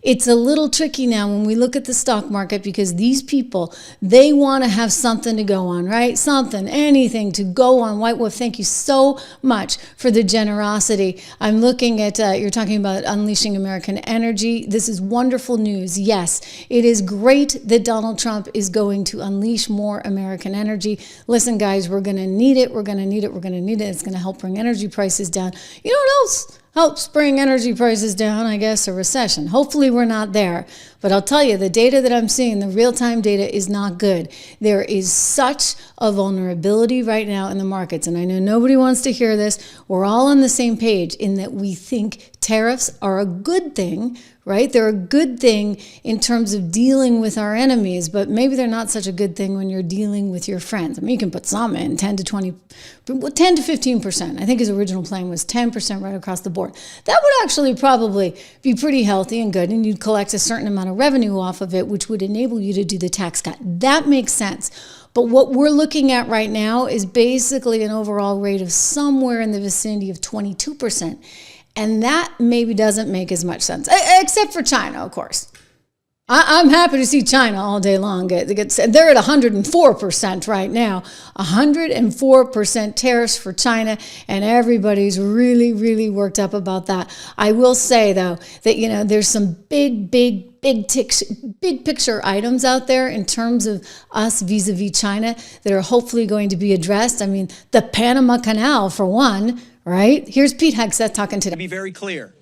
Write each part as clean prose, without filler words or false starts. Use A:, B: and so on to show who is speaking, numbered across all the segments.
A: It's a little tricky now when we look at the stock market because these people, they want to have something to go on, right? Something, anything to go on. White Wolf, thank you so much for the generosity. I'm looking at, you're talking about unleashing American energy. This is wonderful news. Yes, it is great that Donald Trump is going to unleash more American energy. Listen, guys, we're going to need it. We're going to need it. We're going to need it. It's going to help bring energy prices down. You know what else helps bring energy prices down? I guess a recession. Hopefully we're not there. But I'll tell you, the data that I'm seeing, the real-time data is not good. There is such a vulnerability right now in the markets. And I know nobody wants to hear this. We're all on the same page in that we think tariffs are a good thing, right? They're a good thing in terms of dealing with our enemies, but maybe they're not such a good thing when you're dealing with your friends. I mean, you can put some in, 10 to 15%. I think his original plan was 10% right across the board. That would actually probably be pretty healthy and good, and you'd collect a certain amount of revenue off of it, which would enable you to do the tax cut. That makes sense. But what we're looking at right now is basically an overall rate of somewhere in the vicinity of 22%. And that maybe doesn't make as much sense, except for China, of course. I'm happy to see China all day long. They're at 104% right now, 104% tariffs for China, and everybody's really, really worked up about that. I will say, though, that, you know, there's some big picture items out there in terms of us vis-a-vis China that are hopefully going to be addressed. I mean, the Panama Canal, for one, right? Here's Pete Hegseth talking today.
B: To be very clear,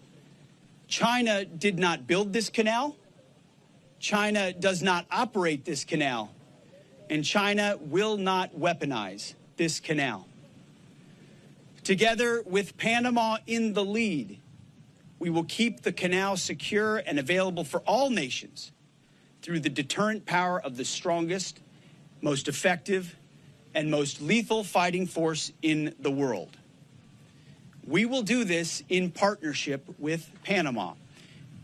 B: China did not build this canal. China does not operate this canal. And China will not weaponize this canal. Together with Panama in the lead, we will keep the canal secure and available for all nations through the deterrent power of the strongest, most effective, and most lethal fighting force in the world. We will do this in partnership with Panama.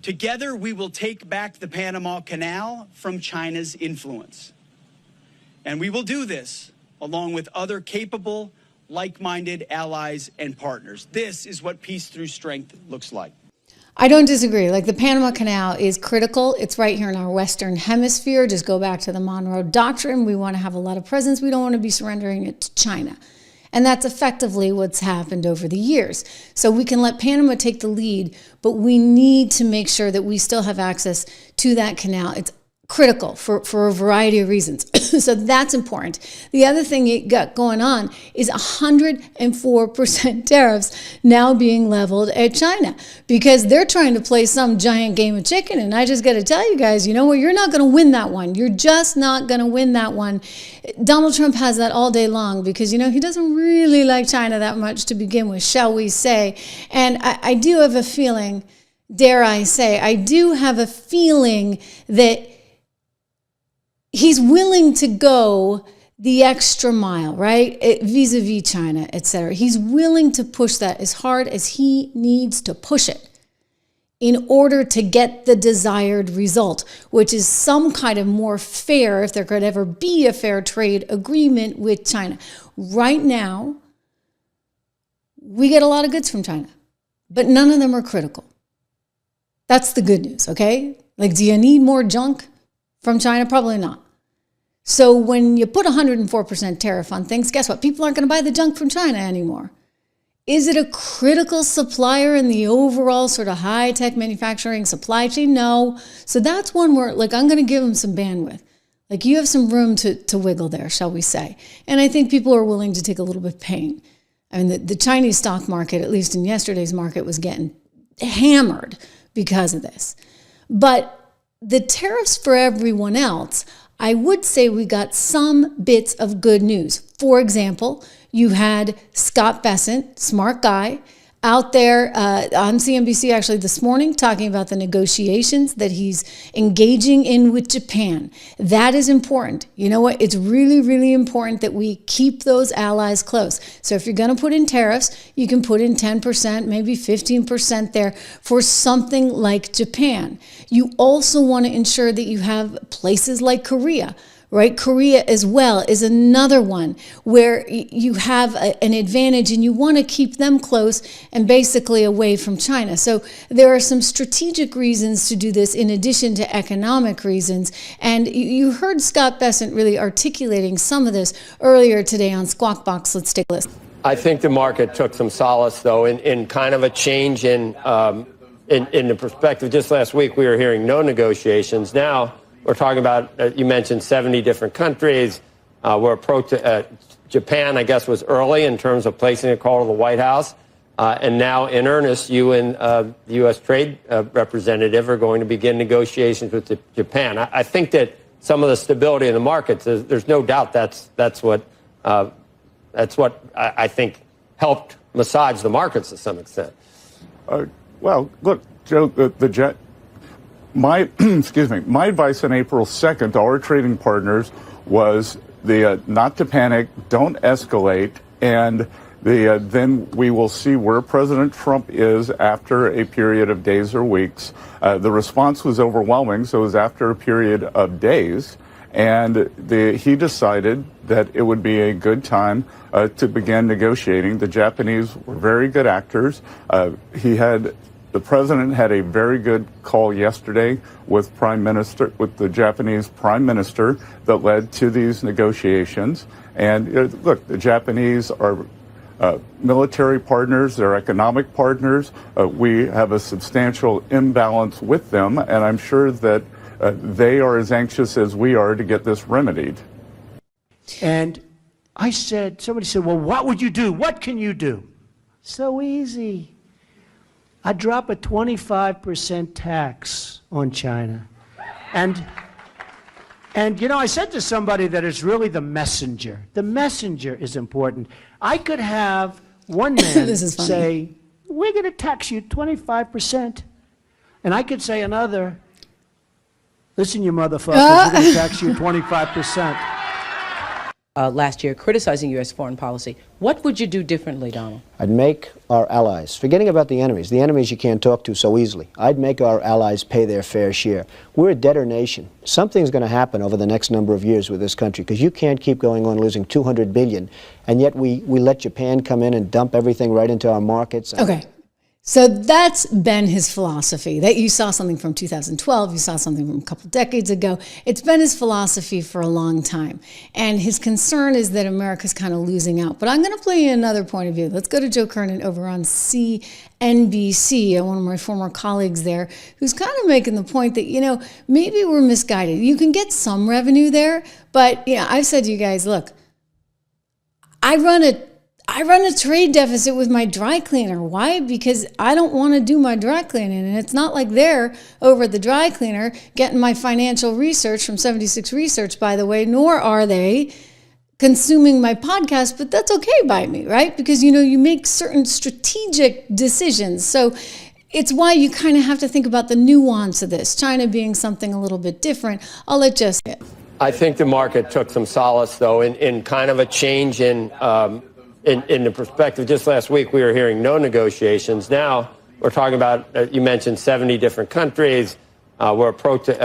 B: Together, we will take back the Panama Canal from China's influence. And we will do this along with other capable, like-minded allies and partners. This is what peace through strength looks like.
A: I don't disagree. Like, the Panama Canal is critical. It's right here in our Western Hemisphere. Just go back to the Monroe Doctrine. We want to have a lot of presence. We don't want to be surrendering it to China. And that's effectively what's happened over the years. So we can let Panama take the lead, but we need to make sure that we still have access to that canal. It's critical for a variety of reasons. So that's important. The other thing you got going on is 104% tariffs now being leveled at China because they're trying to play some giant game of chicken. And I just got to tell you guys, you know what? You're not going to win that one. You're just not going to win that one. Donald Trump has that all day long because, you know, he doesn't really like China that much to begin with, shall we say. And I do have a feeling, dare I say, I do have a feeling that he's willing to go the extra mile, right? Vis-a-vis China, etc. He's willing to push that as hard as he needs to push it in order to get the desired result, which is some kind of more fair, if there could ever be a fair trade agreement with China. Right now, we get a lot of goods from China, but none of them are critical. That's the good news, okay? Like, do you need more junk from China? Probably not. So when you put 104% tariff on things, guess what? People aren't going to buy the junk from China anymore. Is it a critical supplier in the overall sort of high-tech manufacturing supply chain? No. So that's one where, like, I'm going to give them some bandwidth. Like, you have some room to wiggle there, shall we say. And I think people are willing to take a little bit of pain. I mean, the Chinese stock market, at least in yesterday's market, was getting hammered because of this. But the tariffs for everyone else, I would say we got some bits of good news. For example, you had Scott Bessent, smart guy, out there on CNBC actually this morning talking about the negotiations that he's engaging in with Japan. That is important. You know what? It's really, really important that we keep those allies close. So if you're going to put in tariffs, you can put in 10%, maybe 15% there for something like Japan. You also want to ensure that you have places like Korea, right? Korea as well is another one where you have an advantage and you want to keep them close and basically away from China. So there are some strategic reasons to do this in addition to economic reasons. And you heard Scott Bessent really articulating some of this earlier today on Squawk Box. Let's take a listen.
C: I think the market took some solace, though, in kind of a change in the perspective. Just last week, we were hearing no negotiations. Now we're talking about, you mentioned 70 different countries. We're approaching Japan, I guess, was early in terms of placing a call to the White House. And now, in earnest, you and the U.S. Trade Representative are going to begin negotiations with Japan. I think that some of the stability in the markets, there's no doubt that's what I think helped massage the markets to some extent.
D: Well, look, Joe, my advice on April 2nd to our trading partners was not to panic, don't escalate, and then we will see where President Trump is after a period of days or weeks. The response was overwhelming, so it was after a period of days, and he decided that it would be a good time to begin negotiating. The Japanese were very good actors. The president had a very good call yesterday with the Japanese Prime Minister that led to these negotiations. And look, the Japanese are military partners, they're economic partners. We have a substantial imbalance with them, and I'm sure that they are as anxious as we are to get this remedied.
E: And somebody said, well, what would you do? What can you do? So easy. I drop a 25% tax on China. And I said to somebody that it's really the messenger. The messenger is important. I could have one man say, we're going to tax you 25%. And I could say another, listen, you motherfuckers, we're going to tax you 25%.
F: Last year criticizing U.S. foreign policy. What would you do differently, Donald?
G: I'd make our allies, forgetting about the enemies you can't talk to so easily, I'd make our allies pay their fair share. We're a debtor nation. Something's going to happen over the next number of years with this country, because you can't keep going on losing $200 billion, and yet we let Japan come in and dump everything right into our markets.
A: Okay. So that's been his philosophy. That you saw something from 2012, you saw something from a couple decades ago. It's been his philosophy for a long time. And his concern is that America's kind of losing out. But I'm going to play you another point of view. Let's go to Joe Kernan over on CNBC, one of my former colleagues there, who's kind of making the point that, maybe we're misguided. You can get some revenue there, but I've said to you guys, look, I run a trade deficit with my dry cleaner. Why? Because I don't want to do my dry cleaning. And it's not like they're over at the dry cleaner getting my financial research from 76 Research, by the way, nor are they consuming my podcast, but that's okay by me, right? Because, you make certain strategic decisions. So it's why you kind of have to think about the nuance of this, China being something a little bit different. I'll let Jess say it.
C: I think the market took some solace, though, in kind of a change in the perspective. Just last week, we were hearing no negotiations. Now we're talking about, you mentioned 70 different countries. We're approaching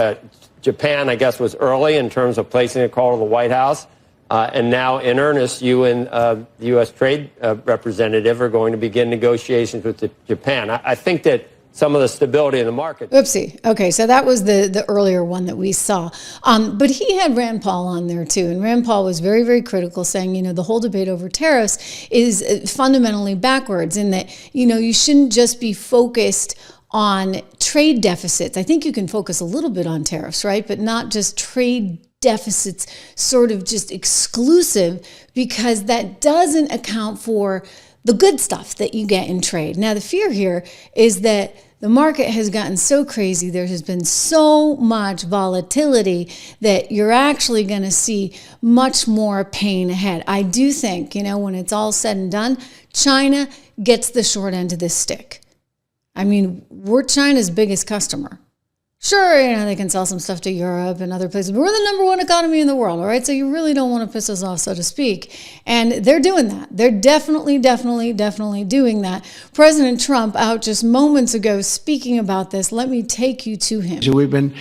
C: Japan, I guess, was early in terms of placing a call to the White House. And now, in earnest, you and the U.S. Trade Representative are going to begin negotiations with Japan. I think that some of the stability in the market.
A: Oopsie. Okay, so that was the earlier one that we saw. But he had Rand Paul on there too. And Rand Paul was very, very critical, saying, the whole debate over tariffs is fundamentally backwards in that, you shouldn't just be focused on trade deficits. I think you can focus a little bit on tariffs, right? But not just trade deficits sort of just exclusive, because that doesn't account for the good stuff that you get in trade. Now, the fear here is that the market has gotten so crazy, there has been so much volatility that you're actually going to see much more pain ahead. I do think, when it's all said and done, China gets the short end of this stick. I mean, we're China's biggest customer. Sure, they can sell some stuff to Europe and other places, but we're the number one economy in the world, all right? So you really don't want to piss us off, so to speak. And they're doing that. They're definitely doing that. President Trump out just moments ago speaking about this. Let me take you to him.
E: So we've been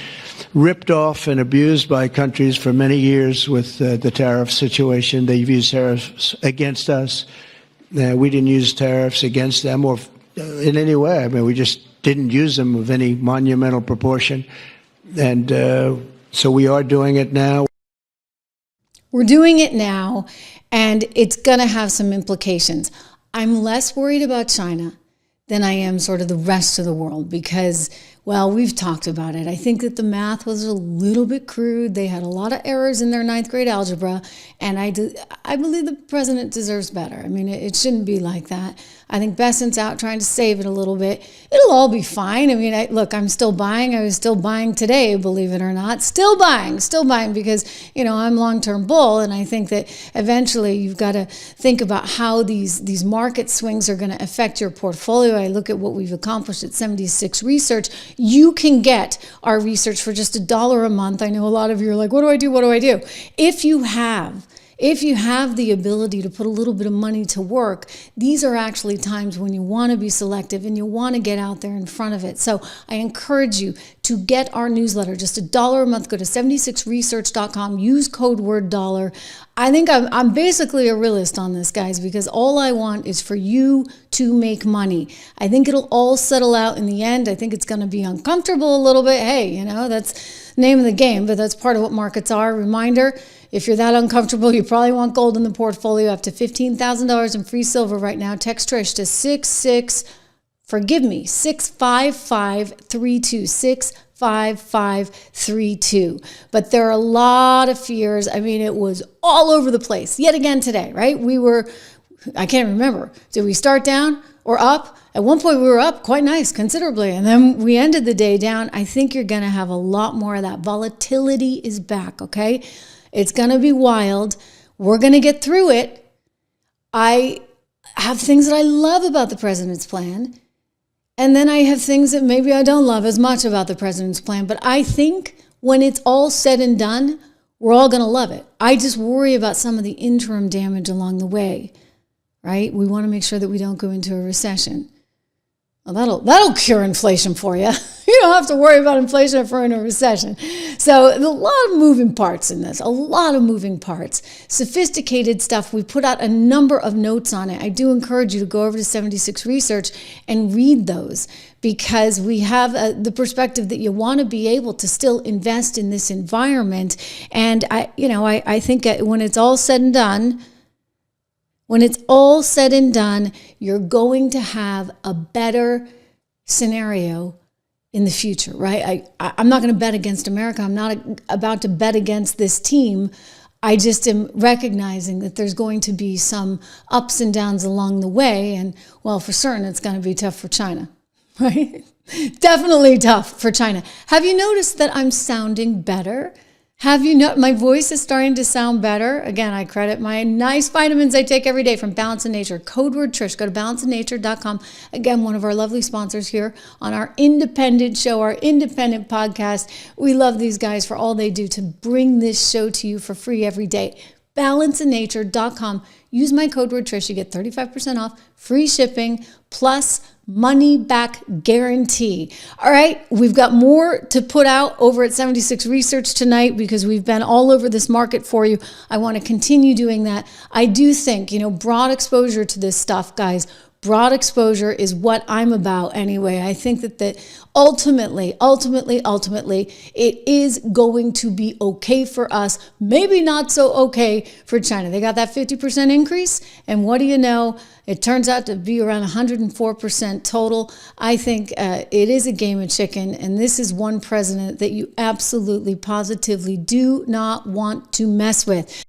E: ripped off and abused by countries for many years with the tariff situation. They've used tariffs against us. We didn't use tariffs against them or in any way. I mean, we just didn't use them of any monumental proportion. And so we are doing it now.
A: We're doing it now, and it's going to have some implications. I'm less worried about China than I am sort of the rest of the world because, well, we've talked about it. I think that the math was a little bit crude. They had a lot of errors in their 9th grade algebra, and I believe the president deserves better. I mean, it shouldn't be like that. I think Bessent's out trying to save it a little bit. It'll all be fine. I mean, look, I'm still buying. I was still buying today, believe it or not. Still buying because, I'm long-term bull, and I think that eventually you've got to think about how these market swings are going to affect your portfolio. I look at what we've accomplished at 76 Research. You can get our research for just $1 a month. I know a lot of you are like, what do I do? What do I do? If you have the ability to put a little bit of money to work, these are actually times when you want to be selective and you want to get out there in front of it. So I encourage you to get our newsletter, just $1 a month. Go to 76research.com, use code word dollar. I think I'm basically a realist on this, guys, because all I want is for you to make money. I think it'll all settle out in the end. I think it's going to be uncomfortable a little bit. Hey, that's the name of the game, but that's part of what markets are. Reminder, if you're that uncomfortable, you probably want gold in the portfolio. Up to $15,000 in free silver right now. Text Trish to 65532, 65532. But there are a lot of fears. I mean, it was all over the place yet again today, right? I can't remember. Did we start down or up? At one point we were up quite nice, considerably, and then we ended the day down. I think you're going to have a lot more of that. Volatility is back, okay? It's going to be wild. We're going to get through it. I have things that I love about the president's plan. And then I have things that maybe I don't love as much about the president's plan. But I think when it's all said and done, we're all going to love it. I just worry about some of the interim damage along the way, right? We want to make sure that we don't go into a recession. Well, that'll cure inflation for you. You don't have to worry about inflation if we're in a recession. So a lot of moving parts in this, a lot of moving parts. Sophisticated stuff. We put out a number of notes on it. I do encourage you to go over to 76 Research and read those because we have the perspective that you want to be able to still invest in this environment. And I think when it's all said and done, you're going to have a better scenario in the future, right? I'm not going to bet against America. I'm not about to bet against this team. I just am recognizing that there's going to be some ups and downs along the way. And, well, for certain, it's going to be tough for China, right? Definitely tough for China. Have you noticed that I'm sounding better? My voice is starting to sound better. Again, I credit my nice vitamins I take every day from Balance of Nature. Code word Trish. Go to balanceofnature.com. Again, one of our lovely sponsors here on our independent show, our independent podcast. We love these guys for all they do to bring this show to you for free every day. Balanceofnature.com. Use my code word Trish. You get 35% off, free shipping, plus money back guarantee. All right, we've got more to put out over at 76 Research tonight because we've been all over this market for you. I want to continue doing that. I do think, broad exposure to this stuff, guys. Broad exposure is what I'm about anyway. I think that ultimately, it is going to be okay for us. Maybe not so okay for China. They got that 50% increase, and what do you know? It turns out to be around 104% total. I think it is a game of chicken, and this is one president that you absolutely, positively do not want to mess with.